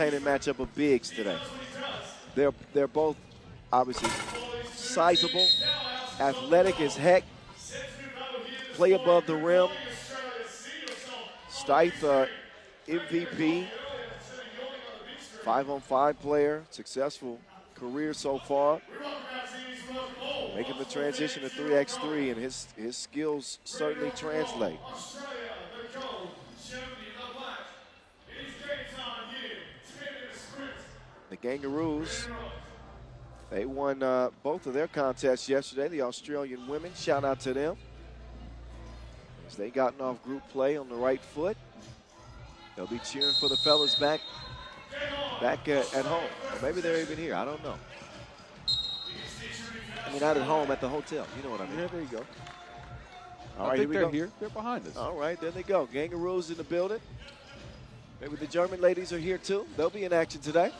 entertaining matchup of bigs today. They're both obviously sizable, athletic as heck, play above the rim. Stith, MVP, 5-on-5 player, successful career so far. Making the transition to 3x3, and his skills certainly translate. The Kangaroos, they won both of their contests yesterday, the Australian women. Shout out to them. As they gotten off group play on the right foot. They'll be cheering for the fellas back at home. Or maybe they're even here, I don't know. I mean, not at home, at the hotel. You know what I mean. Yeah, there you go. All right, I think they're go. here. They're behind us. All right, there they go. Kangaroos in the building. Maybe the German ladies are here too. They'll be in action today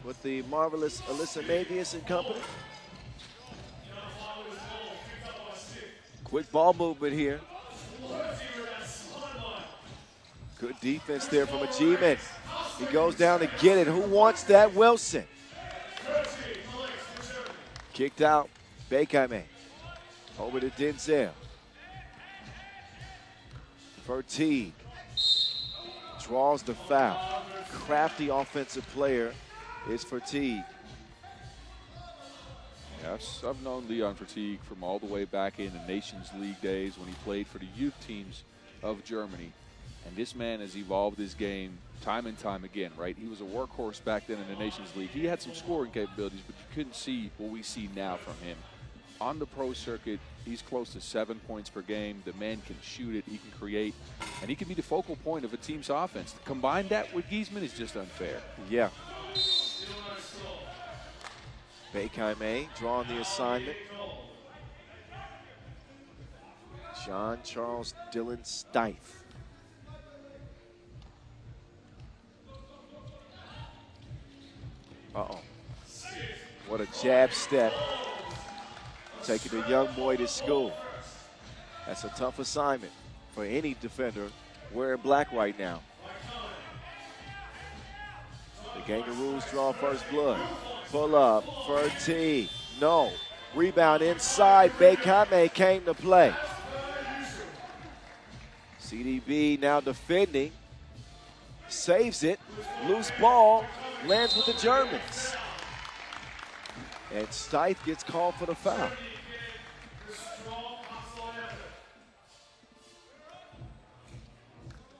with the marvelous Alyssa Mavius and company. Quick ball movement here. Good defense there from Achievement. He goes down to get it. Who wants that? Wilson. Kicked out. Bekame. Over to Denzel. Fertig draws the foul. Crafty offensive player is Fertig. Yes, I've known Leon Fertig from all the way back in the Nations League days when he played for the youth teams of Germany. And this man has evolved his game time and time again, right? He was a workhorse back then in the Nations League. He had some scoring capabilities, but you couldn't see what we see now from him. On the pro circuit, he's close to 7 points per game. The man can shoot it, he can create, and he can be the focal point of a team's offense. To combine that with Giesman is just unfair. Yeah. Bekame drawing the assignment. John Charles Dillon Stith. Uh-oh. What a jab step. Taking the young boy to school. That's a tough assignment for any defender wearing black right now. The Kangaroos draw first blood. Pull up, Fertig. No. Rebound inside. Bekame came to play. CDB now defending. Saves it. Loose ball. Lands with the Germans. And Stith gets called for the foul.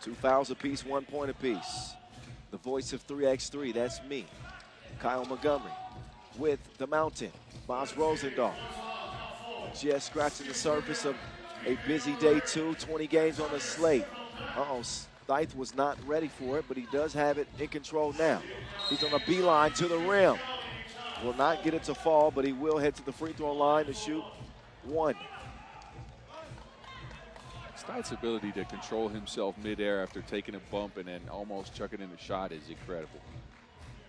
Two fouls apiece, 1 point apiece. The voice of 3x3, that's me. Kyle Montgomery with the Mountain. Boz Rosendahl. Just scratching the surface of a busy day 2, 20 games on the slate. Uh-oh, Stith was not ready for it, but he does have it in control now. He's on a beeline to the rim. Will not get it to fall, but he will head to the free throw line to shoot one. Stith's ability to control himself midair after taking a bump and then almost chucking in a shot is incredible.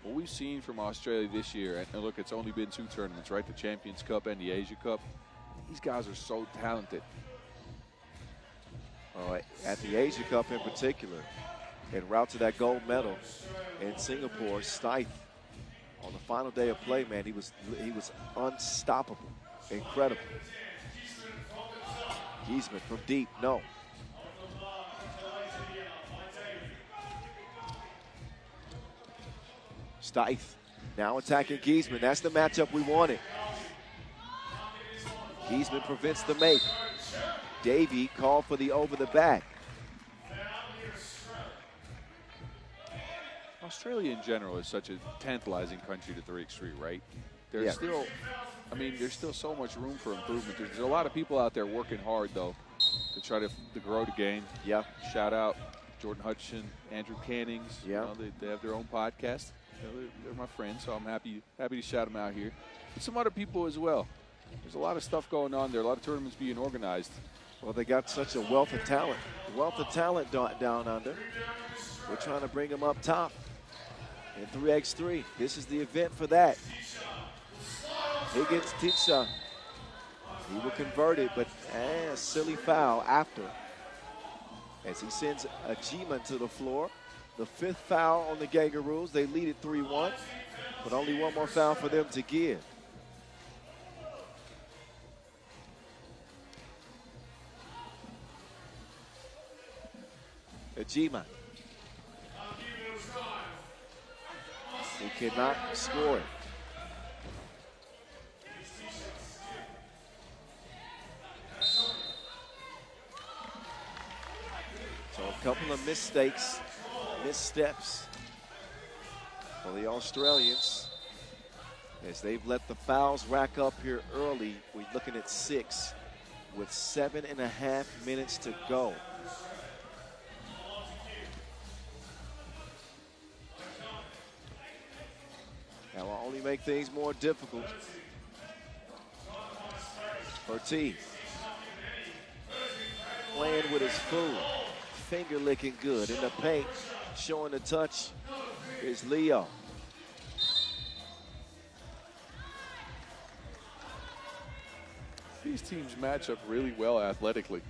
What we've seen from Australia this year, and look, it's only been 2 tournaments, right? The Champions Cup and the Asia Cup. These guys are so talented. At the Asia Cup in particular, en route to that gold medal in Singapore, Stith, on the final day of play, man, he was unstoppable. Incredible. Giesman from deep, no. Stith now attacking Giesman. That's the matchup we wanted. Giesman prevents the make. Davey called for the over the back. Australia in general is such a tantalizing country to 3x3, right? There's still, I mean, there's still so much room for improvement. There's a lot of people out there working hard, though, to try to grow the game. Yeah. Shout out Jordan Hutchinson, Andrew Cannings. Yeah. You know, they have their own podcast. You know, they're my friends, so I'm happy to shout them out here. But some other people as well. There's a lot of stuff going on there, a lot of tournaments being organized. Well, they got such a wealth of talent. Down under. We're trying to bring them up top in 3x3. This is the event for that. Higgins Tisha. He will convert it, but a silly foul after. As he sends Ajima to the floor. the 5th foul on the Kangaroos. They lead it 3-1, but only one more foul for them to give. Ajima. He cannot score it. So a couple of missteps for the Australians as they've let the fouls rack up here early. We're looking at 6 with 7.5 minutes to go. That will only make things more difficult for T. Playing with his food, finger licking good in the paint, showing the touch is Leo. These teams match up really well athletically.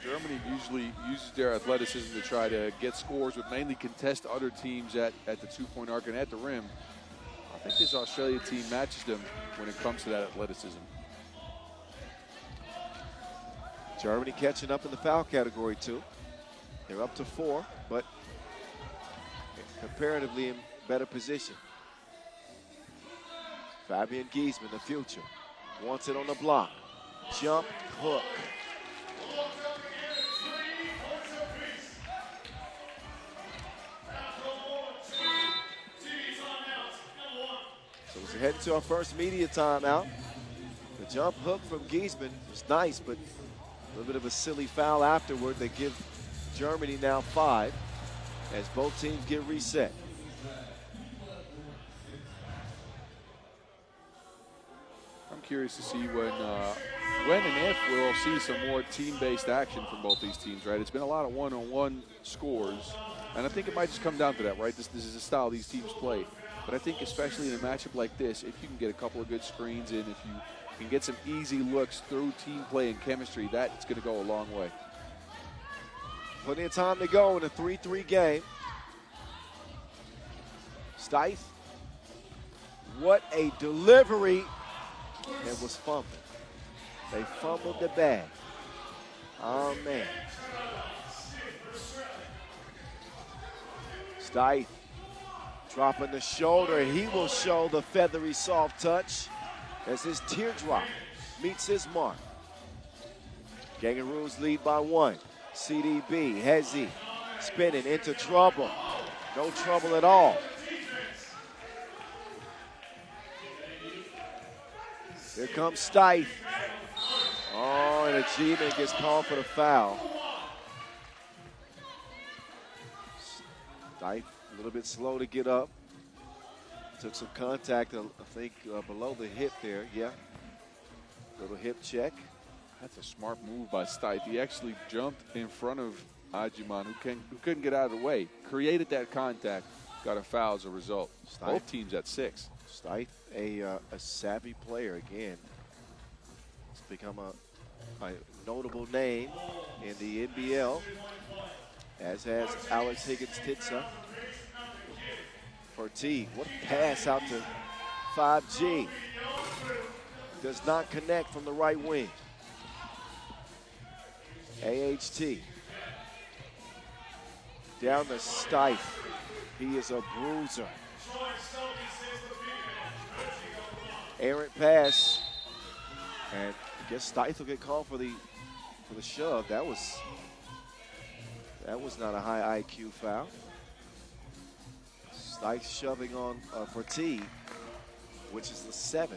Germany usually uses their athleticism to try to get scores, but mainly contest other teams at the two-point arc and at the rim. I think this Australia team matches them when it comes to that athleticism. Germany catching up in the foul category too. They're up to 4, but comparatively in better position. Fabian Giesman, the future, wants it on the block. Jump hook. So we're heading to our first media timeout. The jump hook from Giesman is nice, but a little bit of a silly foul afterward. They give Germany now 5 as both teams get reset. I'm curious to see when and if we'll see some more team-based action from both these teams, right? It's been a lot of one-on-one scores, and I think it might just come down to that, right? This is the style these teams play. But I think especially in a matchup like this, if you can get a couple of good screens in, if you can get some easy looks through team play and chemistry, that's going to go a long way. Plenty of time to go in a 3-3 game. Stith, what a delivery. It was fumbled. They fumbled the bag. Oh, man. Stith dropping the shoulder. He will show the feathery soft touch as his teardrop meets his mark. Kangaroos lead by 1. CDB, Hezi, spinning into trouble. No trouble at all. Here comes Stith. Oh, and Ajima gets called for the foul. Stith a little bit slow to get up. Took some contact, I think, below the hip there. Yeah. Little hip check. That's a smart move by Stith. He actually jumped in front of Ajiman, who couldn't get out of the way. Created that contact, got a foul as a result. Stith. Both teams at 6. Stith, a savvy player again. It's become a notable name in the NBL, as has Alex Higgins-Titsa. For T, what a pass out to 5G. Does not connect from the right wing. AHT. Down to Stith. He is a bruiser. Errant pass. And I guess Stith will get called for the shove. That was not a high IQ foul. Stith shoving on for T, which is the 7th.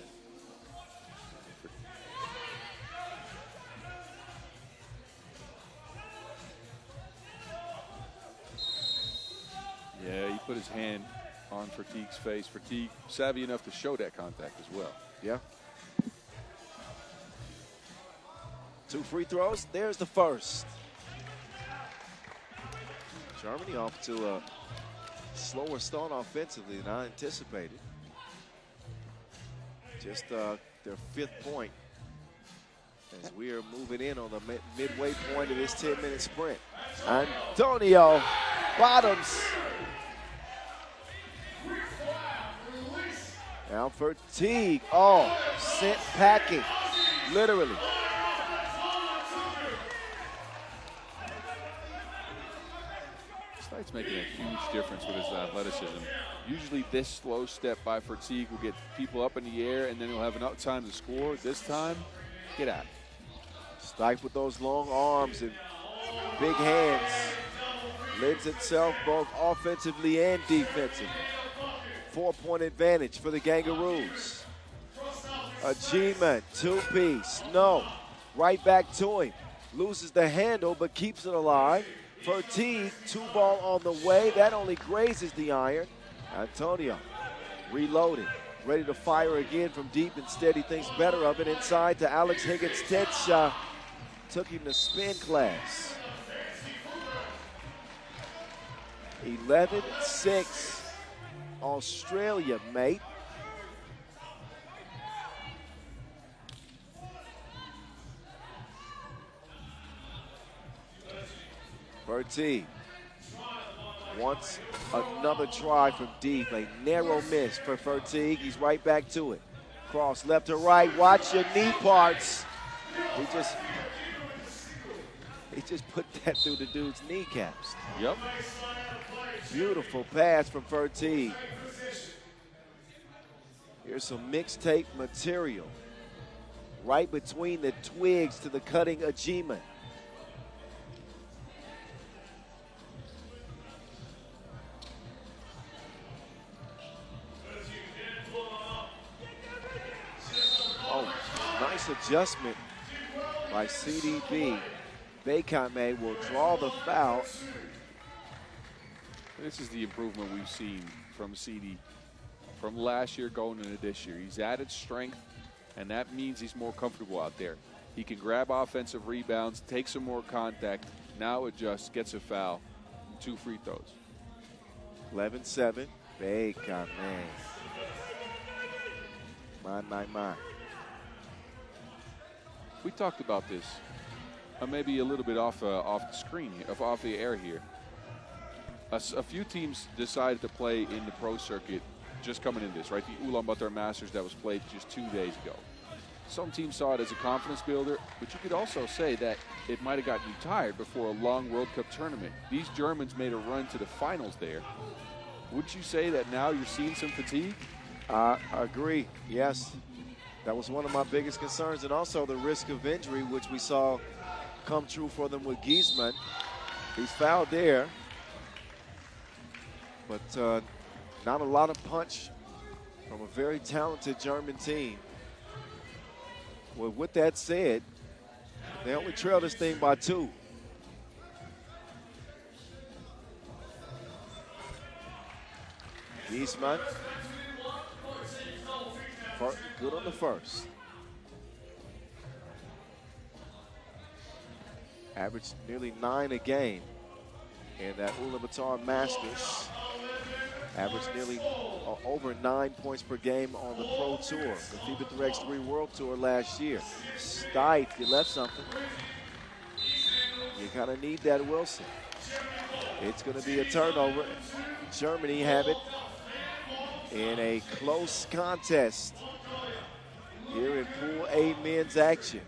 Yeah, he put his hand on Fatigue's face. Fatigue savvy enough to show that contact as well. Yeah. 2 free throws. There's the first. Germany off to a slower start offensively than I anticipated. Just their 5th point as we are moving in on the midway point of this 10-minute sprint. Antonio bottoms. Now for Teague. Oh, sent packing, literally. It's making a huge difference with his athleticism. Usually this slow step by Fatigue will get people up in the air and then he'll have enough time to score. This time, get out. Stipe with those long arms and big hands. Lends itself both offensively and defensively. 4-point advantage for the Kangaroos. Ajima, two-piece, no. Right back to him. Loses the handle but keeps it alive. Fatigue, 2-ball on the way. That only grazes the iron. Antonio reloading, ready to fire again from deep. Instead, he thinks better of it. Inside to Alex Higgins-Tetsha. Took him to spin class. 11-6. Australia, mate. Fatigue wants another try from deep. A narrow miss for Fatigue. He's right back to it. Cross left to right. Watch your knee parts. He just put that through the dude's kneecaps. Yep. Beautiful pass from Fatigue. Here's some mixtape material. Right between the twigs to the cutting Ajima. Oh, nice adjustment by CDB. Bekame will draw the foul. This is the improvement we've seen from CD from last year going into this year. He's added strength, and that means he's more comfortable out there. He can grab offensive rebounds, take some more contact, now adjusts, gets a foul, 2 free throws. 11-7, Bekame. My. We talked about this, maybe a little bit off the screen, off the air here. A few teams decided to play in the pro circuit just coming into this, right? The Ulaanbaatar Masters that was played just 2 days ago. Some teams saw it as a confidence builder, but you could also say that it might have gotten you tired before a long World Cup tournament. These Germans made a run to the finals there. Would you say that now you're seeing some fatigue? I agree, yes. That was one of my biggest concerns, and also the risk of injury, which we saw come true for them with Giesman. He's fouled there. But not a lot of punch from a very talented German team. Well, with that said, they only trail this thing by 2. Giesman, good on the first. Averaged nearly 9 a game in that Ulaanbaatar Masters. Averaged nearly over 9 points per game on the Pro Tour, the FIBA 3x3 World Tour last year. Stipe, you left something. You kind of need that, Wilson. It's going to be a turnover. Germany have it in a close contest here in Pool A men's action.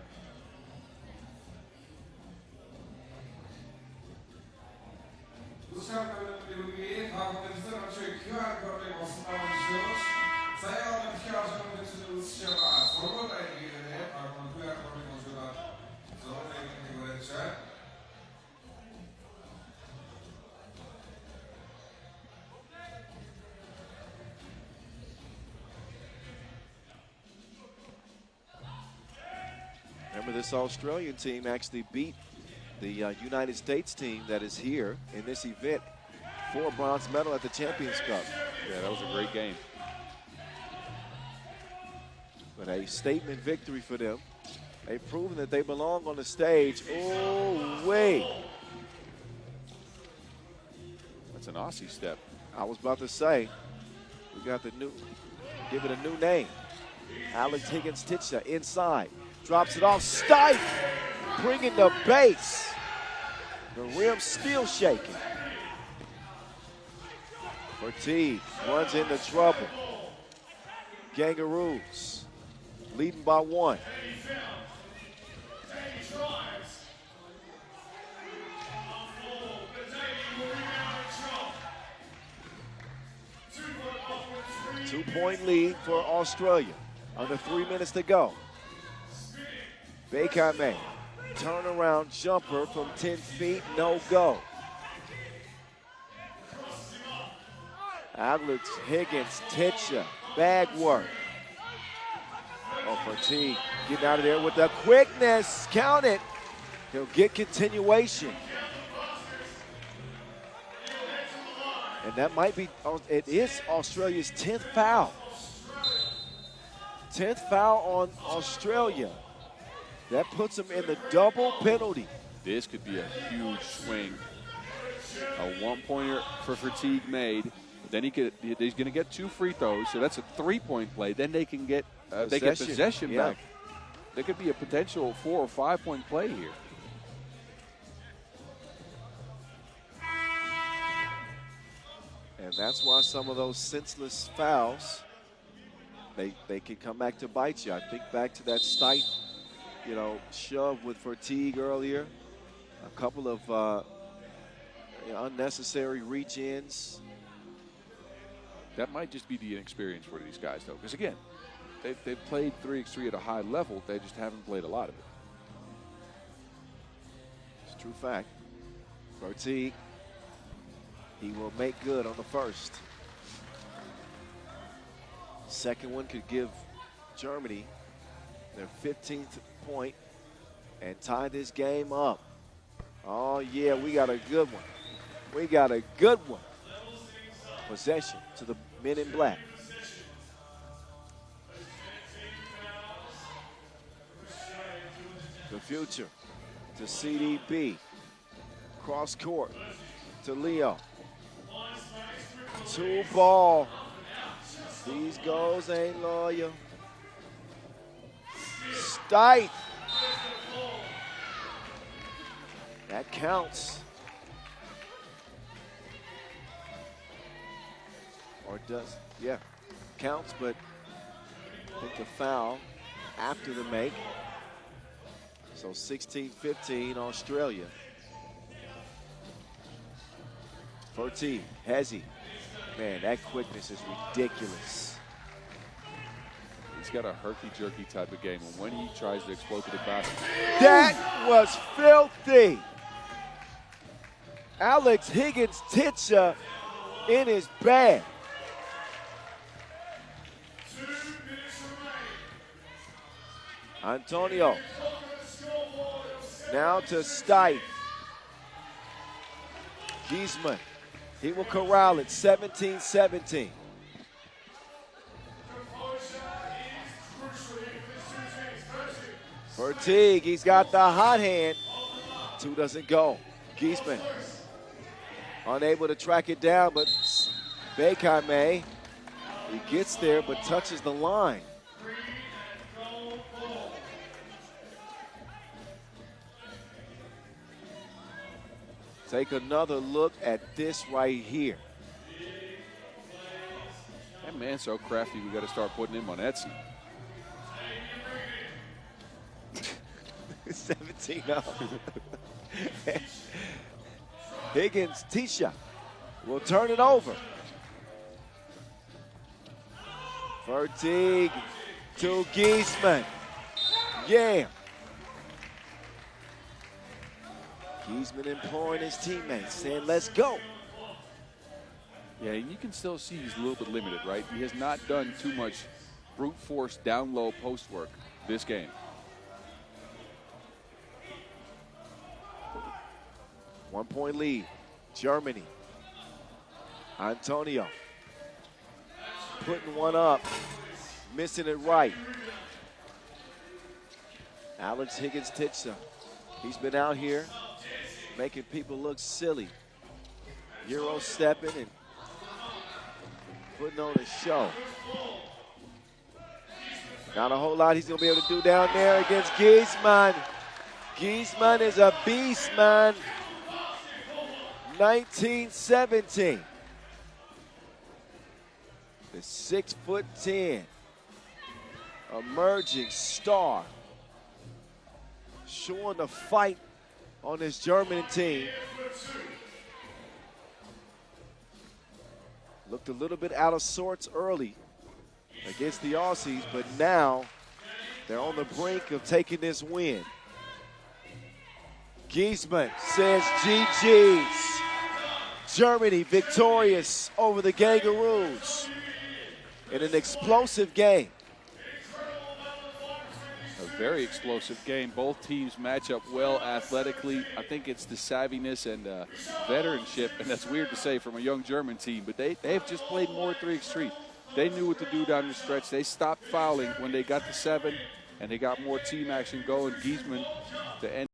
Remember, this Australian team actually beat the United States team that is here in this event for a bronze medal at the Champions Cup. Yeah, that was a great game. But a statement victory for them. They've proven that they belong on the stage. Oh, wait. That's an Aussie step. I was about to say, we got the new, give it a new name. Alex The rim still shaking. Verteeg runs into trouble. Kangaroos leading by 1. Two-point lead for Australia. Under 3 minutes to go. Bekame, turnaround jumper from 10 feet, no go. Alex Higgins, Titcha, bag work. Oh, Verteeg getting out of there with the quickness. Count it. He'll get continuation. And that might be, it is Australia's 10th foul. 10th foul on Australia. That puts them in the double penalty. This could be a huge swing. A one-pointer for Verteeg made. Then he's going to get 2 free throws, so that's a 3-point play. Then they can get possession yeah. back. There could be a potential 4 or 5-point play here. And that's why some of those senseless fouls, they can come back to bite you. I think back to that Stipe, shove with Verteeg earlier. A couple of unnecessary reach-ins. That might just be the inexperience for these guys, though. Because, again, they've played 3x3 at a high level. They just haven't played a lot of it. It's a true fact. Verteeg, he will make good on the first. Second one could give Germany their 15th point and tie this game up. Oh, yeah, we got a good one. We got a good one. Possession to the men in black. The future to CDB. Cross court to Leo. 2 ball. These goals ain't loyal. Stipe. That counts. Or does, yeah, counts, but I think the foul after the make. So 16-15 Australia. Verteeg, Hezzy. Man, that quickness is ridiculous. He's got a herky-jerky type of game, and when he tries to explode to the basket. That was filthy. Alex Higgins Titcha in his bag. Antonio. Now to Stipe. Giesman. He will corral it, 17-17. Verteeg, he's got the hot hand. 2 doesn't go. Giesman unable to track it down, but Bekame, he gets there but touches the line. Take another look at this right here. That man's so crafty, we got to start putting him on Etsy. 17-0. Higgins, Tisha will turn it over. Verteeg to Giesman. Yeah. Giesman imploring his teammates, saying, let's go. Yeah, and you can still see he's a little bit limited, right? He has not done too much brute force down low post work this game. One-point lead, Germany. Antonio putting one up, missing it right. Alex Higgins Titcha, he's been out here making people look silly. Euro stepping and putting on a show. Not a whole lot he's going to be able to do down there against Giesman. Giesman is a beast, man. 19-17. The 6'10" emerging star showing the fight on this German team. Looked a little bit out of sorts early against the Aussies, but now they're on the brink of taking this win. Giesmann says GG's. Germany victorious over the Kangaroos in an explosive game. A very explosive game. Both teams match up well athletically. I think it's the savviness and veteranship, and that's weird to say from a young German team, but they've just played more 3x3. They knew what to do down the stretch. They stopped fouling when they got to 7, and they got more team action going. Giesmann to end.